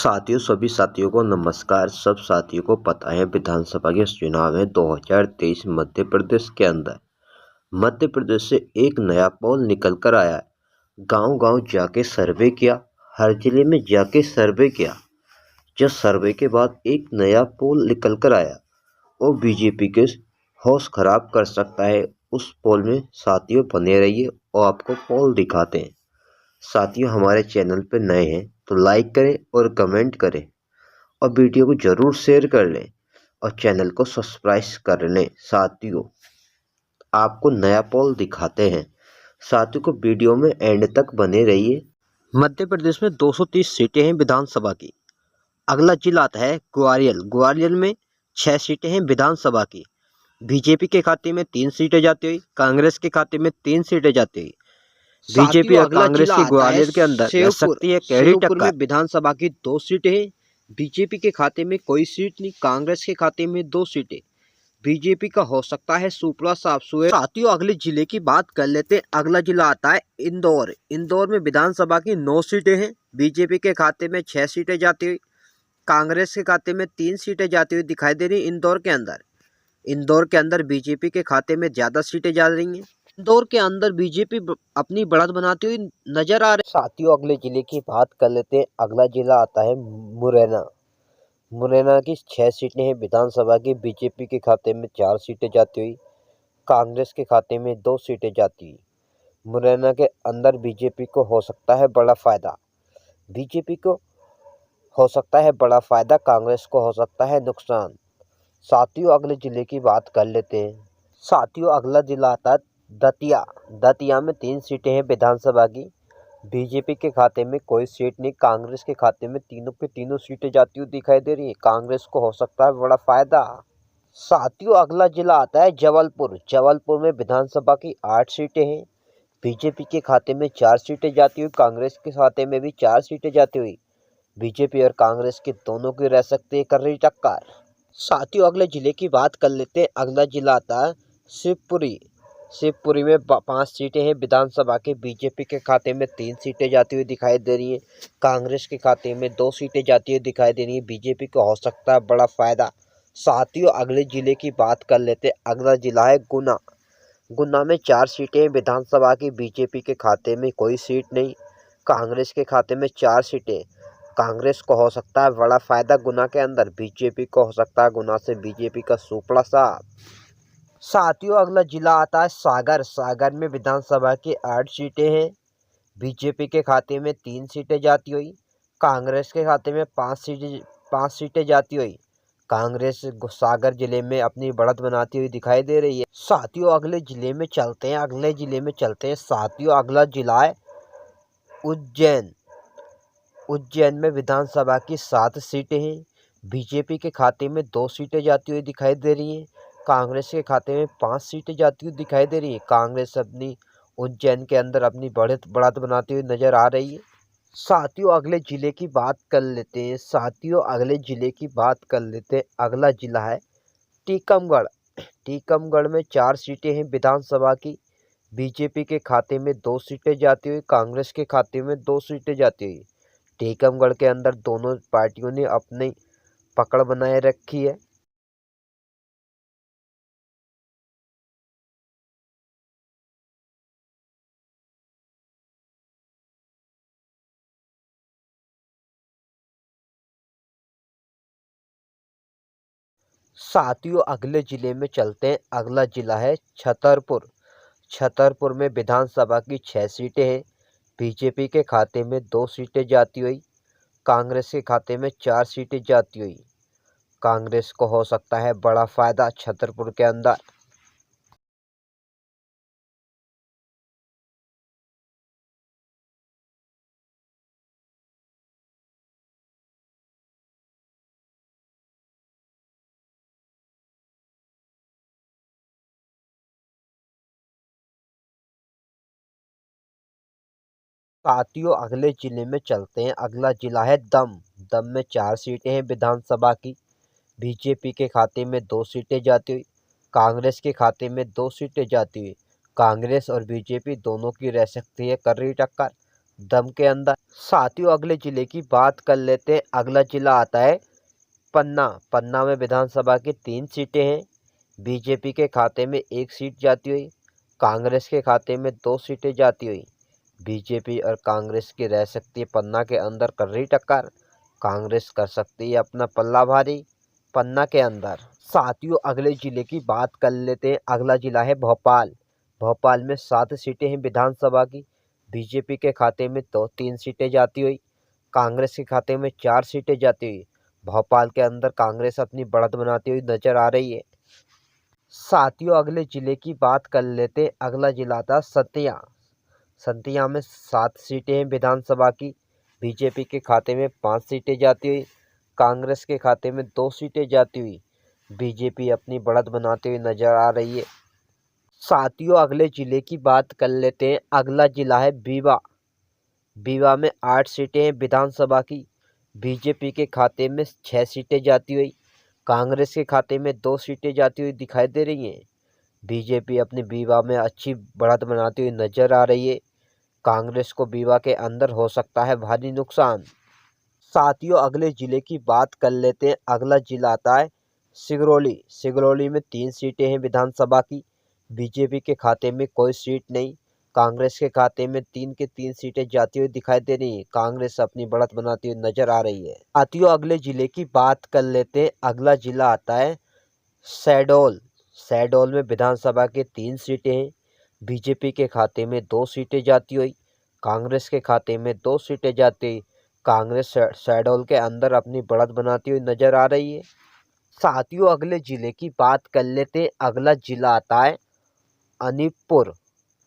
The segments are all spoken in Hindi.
साथियों, सभी साथियों को नमस्कार। सब साथियों को पता है विधानसभा के चुनाव है 2023 मध्य प्रदेश के अंदर। मध्य प्रदेश से एक नया पोल निकल कर आया है। गांव-गांव जाके सर्वे किया, हर जिले में जाके सर्वे किया। जब सर्वे के बाद एक नया पोल निकल कर आया और बीजेपी के होश खराब कर सकता है। उस पोल में साथियों बने रहिए और आपको पोल दिखाते हैं। साथियों, हमारे चैनल पर नए हैं तो लाइक करें और कमेंट करें और वीडियो को जरूर शेयर कर लें और चैनल को सब्सक्राइब कर लें। साथियों, आपको नया पोल दिखाते हैं। साथियों को वीडियो में एंड तक बने रहिए। मध्य प्रदेश में 230 सीटें हैं विधानसभा की। अगला जिला आता है ग्वालियर। ग्वालियर में 6 सीटें हैं विधानसभा की। बीजेपी के खाते में 3 सीटें जाती हुई, कांग्रेस के खाते में 3 सीटें जाती हुई। बीजेपी और कांग्रेस की ग्वालियर के अंदर रह सकती है कैडी टक्कर में। विधानसभा की 2 सीटें हैं। बीजेपी के खाते में कोई सीट नहीं, कांग्रेस के खाते में 2 सीटें। बीजेपी का हो सकता है सुपड़ा साफ सुए। साथियों, अगले जिले की बात कर लेते हैं। अगला जिला आता है इंदौर। इंदौर में विधानसभा की 9 सीटें हैं। बीजेपी के खाते में 6 सीटें जाती हुई, कांग्रेस के खाते में 3 सीटें जाती हुई दिखाई दे रही इंदौर के अंदर बीजेपी के खाते में ज़्यादा सीटें जा रही हैं। इंदौर के अंदर बीजेपी अपनी बढ़त बनाती हुई नजर आ रही। साथियों, अगले जिले की बात कर लेते हैं। अगला जिला आता है मुरैना। मुरैना की 6 सीटें हैं विधानसभा की। बीजेपी के खाते में 4 सीटें जाती हुई, कांग्रेस के खाते में 2 सीटें जाती हुई। मुरैना के अंदर बीजेपी को हो सकता है बड़ा फायदा। बीजेपी को हो सकता है बड़ा फायदा, कांग्रेस को हो सकता है नुकसान। साथियों, अगले जिले की बात कर लेते हैं। साथियों, अगला जिला आता है दतिया। दतिया में 3 सीटें हैं विधानसभा की। बीजेपी के खाते में कोई सीट नहीं, कांग्रेस के खाते में तीनों के तीनों सीटें जाती हुई दिखाई दे रही है। कांग्रेस को हो सकता है बड़ा फायदा। साथियों, अगला जिला आता है जबलपुर। जबलपुर में विधानसभा की 8 सीटें हैं। बीजेपी के खाते में 4 सीटें जाती हुई, कांग्रेस के खाते में भी 4 सीटें जाती हुई। बीजेपी और कांग्रेस की दोनों की रह सकती है कर रही टक्कर। साथियों, अगले जिले की बात कर लेते हैं। अगला जिला आता है शिवपुरी। शिवपुरी में 5 सीटें हैं विधानसभा के। बीजेपी के खाते में 3 सीटें जाती हुई दिखाई दे रही हैं। कांग्रेस के खाते में 2 सीटें जाती हुई दिखाई दे रही हैं। बीजेपी को हो सकता है बड़ा फायदा। साथियों, अगले जिले की बात कर लेते हैं। अगला जिला है गुना। गुना में 4 सीटें हैं विधानसभा की। बीजेपी के खाते में कोई सीट नहीं, कांग्रेस के खाते में 4 सीटें। कांग्रेस को हो सकता है बड़ा फायदा गुना के अंदर। बीजेपी को हो सकता है गुना से बीजेपी का सुपड़ा साफ। साथियों, अगला जिला आता है सागर। सागर में विधानसभा की 8 सीटें हैं। बीजेपी के खाते में 3 सीटें जाती हुई, कांग्रेस के खाते में 5 सीटें जाती हुई। कांग्रेस सागर जिले में अपनी बढ़त बनाती हुई दिखाई दे रही है। साथियों, अगले जिले में चलते हैं। साथियों, अगला जिला है उज्जैन। उज्जैन में विधानसभा की 7 सीटें हैं। बीजेपी के खाते में 2 सीटें जाती हुई दिखाई दे रही हैं। कांग्रेस के खाते में 5 सीटें जाती हुई दिखाई दे रही है। कांग्रेस अपनी उज्जैन के अंदर अपनी बढ़त बनाती हुई नजर आ रही है। साथियों, अगले जिले की बात कर लेते हैं। अगला जिला है टीकमगढ़। टीकमगढ़ में 4 सीटें हैं विधानसभा की। बीजेपी के खाते में 2 सीटें जाती हुई, कांग्रेस के खाते में 2 सीटें जाती हुई। टीकमगढ़ के अंदर दोनों पार्टियों ने अपनी पकड़ बनाए रखी है। साथियों, अगले जिले में चलते हैं। अगला जिला है छतरपुर। छतरपुर में विधानसभा की 6 सीटें हैं। बीजेपी के खाते में 2 सीटें जाती हुई, कांग्रेस के खाते में 4 सीटें जाती हुई। कांग्रेस को हो सकता है बड़ा फायदा छतरपुर के अंदर। साथियों, अगले जिले में चलते हैं। अगला जिला है दम। दम में 4 सीटें हैं विधानसभा की। बीजेपी के खाते में 2 सीटें जाती हुई, कांग्रेस के खाते में 2 सीटें जाती हुई। कांग्रेस और बीजेपी दोनों की रह सकती है कर रही टक्कर। दम के अंदर। साथियों अगले जिले की बात कर लेते हैं। अगला जिला आता है पन्ना। पन्ना में विधानसभा की 3 सीटें हैं। बीजेपी के खाते में 1 सीट जाती हुई, कांग्रेस के खाते में 2 सीटें जाती हुई। बीजेपी और कांग्रेस की रह सकती है पन्ना के अंदर कर्री टक्कर। कांग्रेस कर सकती है अपना पल्ला भारी पन्ना के अंदर। साथियों अगले जिले की बात कर लेते हैं। अगला जिला है भोपाल। भोपाल में 7 सीटें हैं विधानसभा की। बीजेपी के खाते में 3 सीटें जाती हुई, कांग्रेस के खाते में 4 सीटें जाती हुई। भोपाल के अंदर कांग्रेस अपनी बढ़त बनाती हुई नजर आ रही है। साथियों अगले जिले की बात कर लेते हैं। अगला जिला था सतिया। सतिया में 7 सीटें हैं विधानसभा की। बीजेपी के खाते में 5 सीटें जाती हुई, कांग्रेस के खाते में 2 सीटें जाती हुई। बीजेपी अपनी बढ़त बनाते हुए नजर आ रही है। साथियों अगले जिले की बात कर लेते हैं। अगला जिला है बीवा। बीवा में 8 सीटें हैं विधानसभा की। बीजेपी के खाते में 6 सीटें जाती हुई, कांग्रेस के खाते में 2 सीटें जाती हुई दिखाई दे रही हैं। बीजेपी अपनी बीवा में अच्छी बढ़त बनाती हुई नजर आ रही है। कांग्रेस को बीवा के अंदर हो सकता है भारी नुकसान। साथियों अगले जिले की बात कर लेते हैं। अगला जिला आता है सिगरौली। सिगरौली में 3 सीटें हैं विधानसभा की। बीजेपी के खाते में कोई सीट नहीं, कांग्रेस के खाते में 3 की 3 सीटें जाती हुई दिखाई दे रही हैं। कांग्रेस अपनी बढ़त बनाती हुई नजर आ रही है। साथियों अगले जिले की बात कर लेते हैं। अगला जिला आता है शहडोल। शहडोल में विधानसभा के 3 सीटें हैं। बीजेपी के खाते में 2 सीटें जाती हुई, कांग्रेस के खाते में 2 सीटें जाती हुई। कांग्रेस शहडोल के अंदर अपनी बढ़त बनाती हुई नजर आ रही है। साथियों अगले जिले की बात कर लेते हैं। अगला जिला आता है अनूपपुर।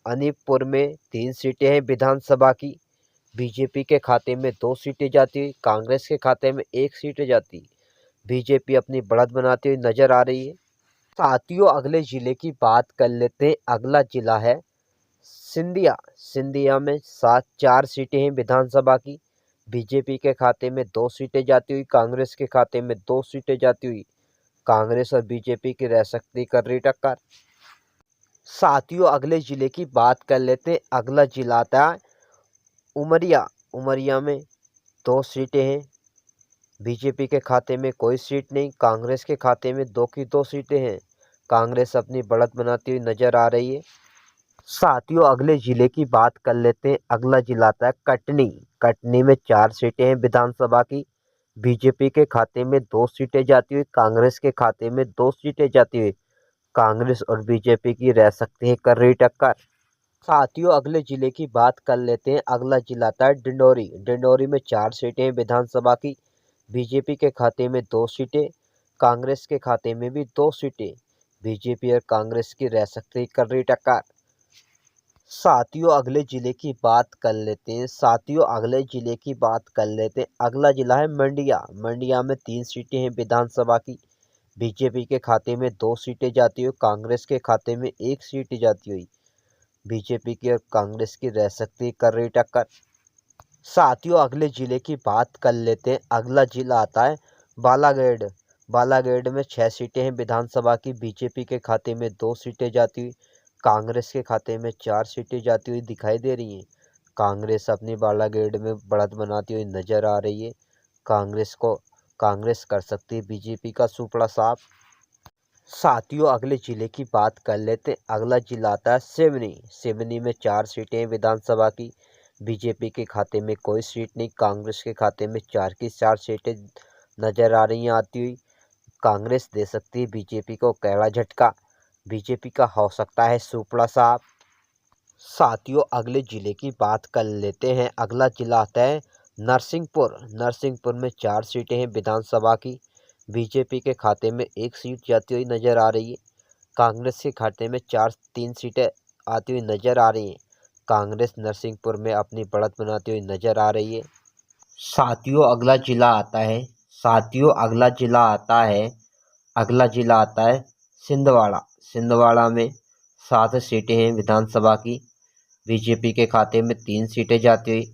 अनूपपुर में 3 सीटें हैं विधानसभा की। बीजेपी के खाते में 2 सीटें जाती हुई, कांग्रेस के खाते में 1 सीटें जाती। बीजेपी अपनी बढ़त बनाती हुई नजर आ रही है। साथियों अगले जिले की बात कर लेते हैं। अगला जिला है सिंधिया। सिंधिया में 4 सीटें हैं विधानसभा की। बीजेपी के खाते में 2 सीटें जाती हुई, कांग्रेस के खाते में 2 सीटें जाती हुई। कांग्रेस और बीजेपी की रह सकती कर्री टक्कर। साथियों अगले जिले की बात कर लेते हैं। अगला जिला आता है उमरिया। उमरिया में 2 सीटें हैं। बीजेपी के खाते में कोई सीट नहीं, कांग्रेस के खाते में 2 की 2 सीटें हैं। कांग्रेस अपनी बढ़त बनाती हुई नजर आ रही है। साथियों अगले जिले की बात कर लेते हैं। अगला जिला आता है कटनी। कटनी में 4 सीटें हैं विधानसभा की। बीजेपी के खाते में 2 सीटें जाती हुई, कांग्रेस के खाते में 2 सीटें जाती हुई। कांग्रेस और बीजेपी की रह सकती है कर्री टक्कर। साथियों अगले जिले की बात कर लेते हैं। अगला जिला आता है डिंडोरी। डिंडोरी में 4 सीटें हैं विधानसभा की। बीजेपी के खाते में 2 सीटें, कांग्रेस के खाते में भी 2 सीटें। बीजेपी और कांग्रेस की रह सकती है कर्री टक्कर। साथियों अगले जिले की बात कर लेते हैं। साथियों अगले जिले की बात कर लेते हैं। अगला जिला है मंडिया। मंडिया में 3 सीटें हैं विधानसभा की। बीजेपी के खाते में 2 सीटें जाती हुई, कांग्रेस के खाते में 1 सीट जाती हुई। बीजेपी की और कांग्रेस की रह सकती है कर्री टक्कर। साथियों अगले जिले की बात कर लेते हैं। अगला जिला आता है बालागढ़। बालागढ़ में 6 सीटें हैं विधानसभा की। बीजेपी के खाते में 2 सीटें जाती हुई, कांग्रेस के खाते में 4 सीटें जाती हुई दिखाई दे रही हैं। कांग्रेस अपनी बालागढ़ में बढ़त बनाती हुई नजर आ रही है। कांग्रेस कर सकती है बीजेपी का सुपड़ा साफ। साथियों अगले जिले की बात कर लेते हैं। अगला जिला आता है सिवनी। सिवनी में 4 सीटें हैं विधानसभा की। बीजेपी के खाते में कोई सीट नहीं, कांग्रेस के खाते में 4 की 4 सीटें नजर आ रही हैं आती हुई। कांग्रेस दे सकती है बीजेपी को कड़ा झटका। बीजेपी का हो सकता है सुपड़ा साफ। साथियों अगले जिले की बात कर लेते हैं। अगला जिला आता है नरसिंहपुर। नरसिंहपुर में 4 सीटें हैं विधानसभा की। बीजेपी के खाते में 1 सीट जाती हुई नजर आ रही है। कांग्रेस के खाते में 3 सीटें आती हुई नजर आ रही हैं। कांग्रेस नरसिंहपुर में अपनी बढ़त बनाती हुई नजर आ रही है। साथियों अगला जिला आता है अगला जिला आता है छिंदवाड़ा। छिंदवाड़ा में 7 सीटें हैं विधानसभा की। बीजेपी के खाते में 3 सीटें जाती हुई,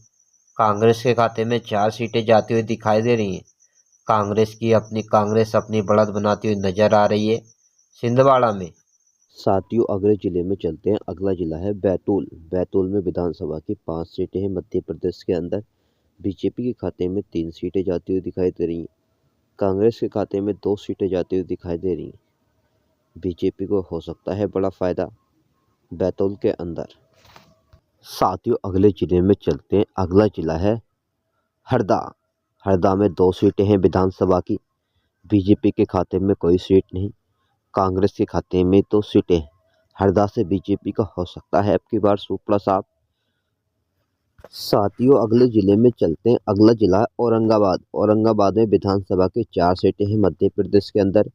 कांग्रेस के खाते में 4 सीटें जाती हुई दिखाई दे रही हैं। कांग्रेस अपनी बढ़त बनाती हुई नजर आ रही है छिंदवाड़ा में। साथियों अगले जिले में चलते हैं। अगला जिला है बैतूल। बैतूल में विधानसभा की 5 सीटें हैं मध्य प्रदेश के अंदर। बीजेपी के खाते में 3 सीटें जाती हुई दिखाई दे रही हैं। कांग्रेस के खाते में 2 सीटें जाती हुई दिखाई दे रही हैं। बीजेपी को हो सकता है बड़ा फायदा बैतूल के अंदर। साथियों अगले जिले में चलते हैं। अगला जिला है हरदा। हरदा में 2 सीटें हैं विधानसभा की। बीजेपी के खाते में कोई सीट नहीं, कांग्रेस के खाते में 2 सीटें हैं। हरदा से बीजेपी का हो सकता है अब की बार सुपड़ा साफ। साथियों अगले जिले में चलते हैं। अगला जिला है औरंगाबाद। औरंगाबाद में विधानसभा की 4 सीटें हैं मध्य प्रदेश के अंदर।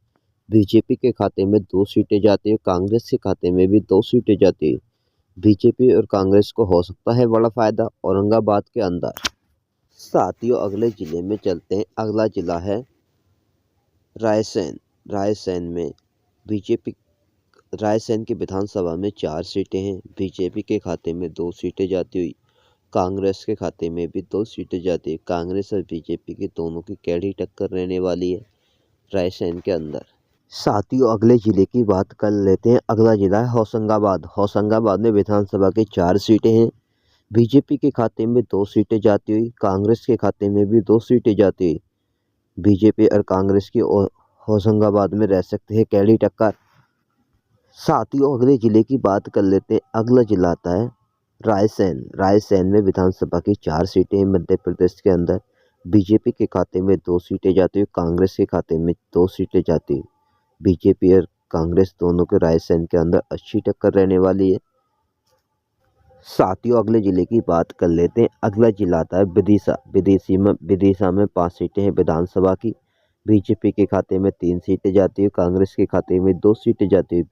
बीजेपी के खाते में 2 सीटें जाती है, कांग्रेस के खाते में भी 2 सीटें जाती है। बीजेपी और कांग्रेस को हो सकता है बड़ा फायदा औरंगाबाद के अंदर। साथियों अगले जिले में चलते हैं। अगला जिला है रायसेन। रायसेन में बीजेपी रायसेन की विधानसभा में 4 सीटें हैं। बीजेपी के खाते में 2 सीटें जाती हुई, कांग्रेस के खाते में भी 2 सीटें जाती है। कांग्रेस और बीजेपी की दोनों की कैडी टक्कर रहने वाली है रायसेन के अंदर। साथियों अगले जिले की बात कर लेते हैं। अगला जिला है होशंगाबाद। होशंगाबाद में विधानसभा की 4 सीटें हैं। बीजेपी के खाते में 2 सीटें जाती हुई, कांग्रेस के खाते में भी 2 सीटें जाती हुई। बीजेपी और कांग्रेस की होशंगाबाद में रह सकते हैं कैडी टक्कर। साथियों अगले जिले की बात कर लेते हैं। अगला जिला आता है रायसेन। रायसेन में विधानसभा की 4 सीटें हैं मध्य प्रदेश के अंदर। बीजेपी के खाते में 2 सीटें जाती हुई, कांग्रेस के खाते में 2 सीटें जाती हुई। बीजेपी और कांग्रेस दोनों के रायसेन के अंदर अच्छी टक्कर रहने वाली है। साथियों अगले जिले की बात कर लेते हैं। अगला जिला आता है विदिशा। विदिशा में 5 सीटें हैं विधानसभा की। बीजेपी के खाते में 3 सीटें जाती है, कांग्रेस के खाते में 2 सीटें जाती है।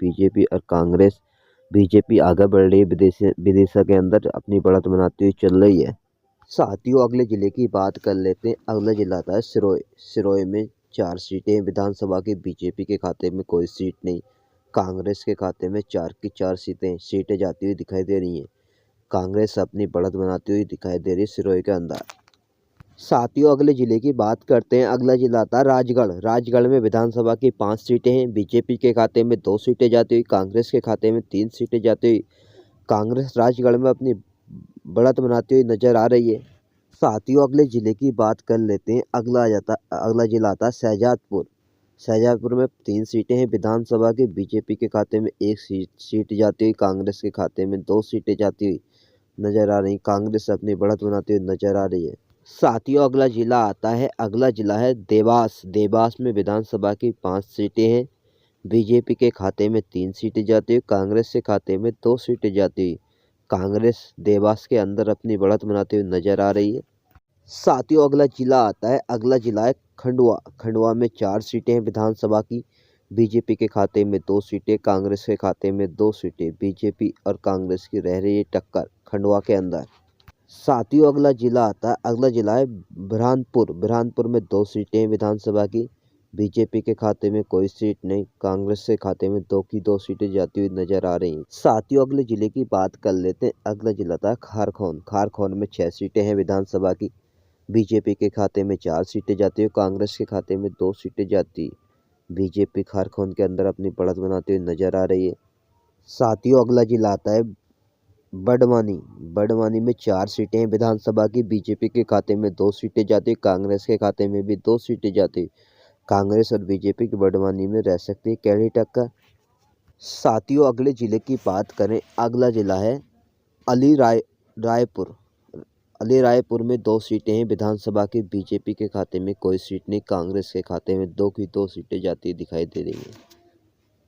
बीजेपी आगे बढ़ रही है, विदिशा के अंदर अपनी बढ़त बनाती हुई चल रही है। साथियों अगले जिले की बात कर लेते हैं। अगला जिला आता है सिरोई। सिरोई में 4 सीटें हैं विधानसभा की। बीजेपी के खाते में कोई सीट नहीं, कांग्रेस के खाते में 4 की 4 सीटें जाती हुई दिखाई दे रही हैं। कांग्रेस अपनी बढ़त बनाती हुई दिखाई दे रही है सिरोही के अंदर। साथियों अगले जिले की बात करते हैं। अगला जिला आता है राजगढ़। राजगढ़ में विधानसभा की 5 सीटें हैं। बीजेपी के खाते में 2 सीटें जाती हुई, कांग्रेस के खाते में 3 सीटें जाती हुई। कांग्रेस राजगढ़ में अपनी बढ़त बनाती हुई नजर आ रही है। साथियों अगले जिले की बात कर लेते हैं। अगला जिला आता है शाहजहाँपुर। शाहजहाँपुर में 3 सीटें हैं विधानसभा की। बीजेपी के खाते में 1 सीट जाती हुई, कांग्रेस के खाते में 2 सीटें जाती हुई नजर आ रही। कांग्रेस अपनी बढ़त बनाती हुई नजर आ रही है। साथियों अगला जिला है देवास। देवास में विधानसभा की 5 सीटें हैं। बीजेपी के खाते में 3 सीटें जाती हुई, कांग्रेस के खाते में 2 सीटें जाती हुई। कांग्रेस देवास के अंदर अपनी बढ़त बनाती हुई नजर आ रही है। साथियों अगला जिला है खंडवा। खंडवा में 4 सीटें हैं विधानसभा की। बीजेपी के खाते में 2 सीटें, कांग्रेस के खाते में 2 सीटें। बीजेपी और कांग्रेस की रह रही है टक्कर खंडवा के अंदर। साथियों अगला जिला है बुरहानपुर। बुरहानपुर में 2 सीटें हैं विधानसभा की। बीजेपी के खाते में कोई सीट नहीं, कांग्रेस के खाते में 2 की 2 सीटें जाती हुई नजर आ रही हैं। साथियों अगले जिले की बात कर लेते हैं। अगला जिला था खारखौन। खारखौन में 6 सीटें हैं विधानसभा की। बीजेपी के खाते में 4 सीटें जाती है, कांग्रेस के खाते में 2 सीटें जाती। बीजेपी खारखौन के अंदर अपनी बढ़त बनाती हुई नजर आ रही है। साथियों अगला जिला आता है बड़वानी। बड़वानी में 4 सीटें हैं विधानसभा की। बीजेपी के खाते में 2 सीटें जाती, कांग्रेस के खाते में भी 2 सीटें जाती। कांग्रेस और बीजेपी की बड़वानी में रह सकती है कैडी टक्कर। साथियों अगले जिले की बात करें। अगला जिला है रायपुर। अली रायपुर में 2 सीटें हैं विधानसभा की। बीजेपी के खाते में कोई सीट नहीं, कांग्रेस के खाते में 2 की 2 सीटें जाती दिखाई दे रही हैं।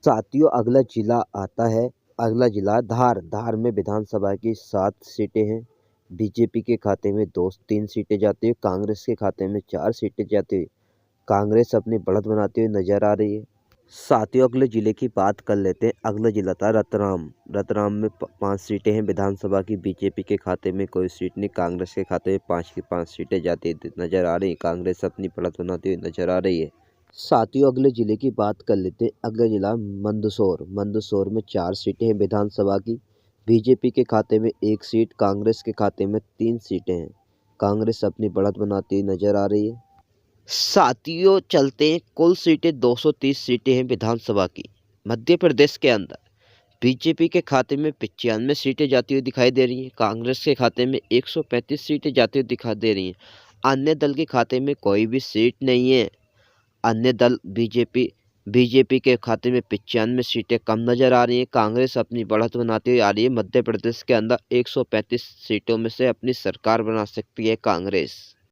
साथियों अगला जिला धार। धार में विधानसभा की 7 सीटें हैं। बीजेपी के खाते में 3 सीटें जाती है, कांग्रेस के खाते में 4 सीटें जाती है। कांग्रेस अपनी बढ़त बनाती हुई नजर आ रही है। साथियों अगले जिले की बात कर लेते हैं। अगला जिला था रतलाम। रतलाम में 5 सीटें हैं विधानसभा की। बीजेपी के खाते में कोई सीट नहीं, कांग्रेस के खाते में 5 की 5 सीटें जाती नजर आ रही। कांग्रेस अपनी बढ़त बनाती हुई नजर आ रही है। साथियों अगले जिले की बात कर लेते हैं। अगला जिला मंदसौर। मंदसौर में 4 सीटें हैं विधानसभा की। बीजेपी के खाते में 1 सीट, कांग्रेस के खाते में 3 सीटें हैं। कांग्रेस अपनी बढ़त बनाती हुई नजर आ रही है। साथियों चलते हैं। कुल सीटें 230 सीटें हैं विधानसभा की मध्य प्रदेश के अंदर। बीजेपी के खाते में 95 सीटें जाती हुई दिखाई दे रही हैं। कांग्रेस के खाते में 135 सीटें जाती हुई दिखाई दे रही हैं। अन्य दल के खाते में कोई भी सीट नहीं है। अन्य दल बीजेपी के खाते में 95 सीटें कम नजर आ रही हैं। कांग्रेस अपनी बढ़त बनाती हुई आ रही है। मध्य प्रदेश के अंदर 135 सीटों में से अपनी सरकार बना सकती है कांग्रेस।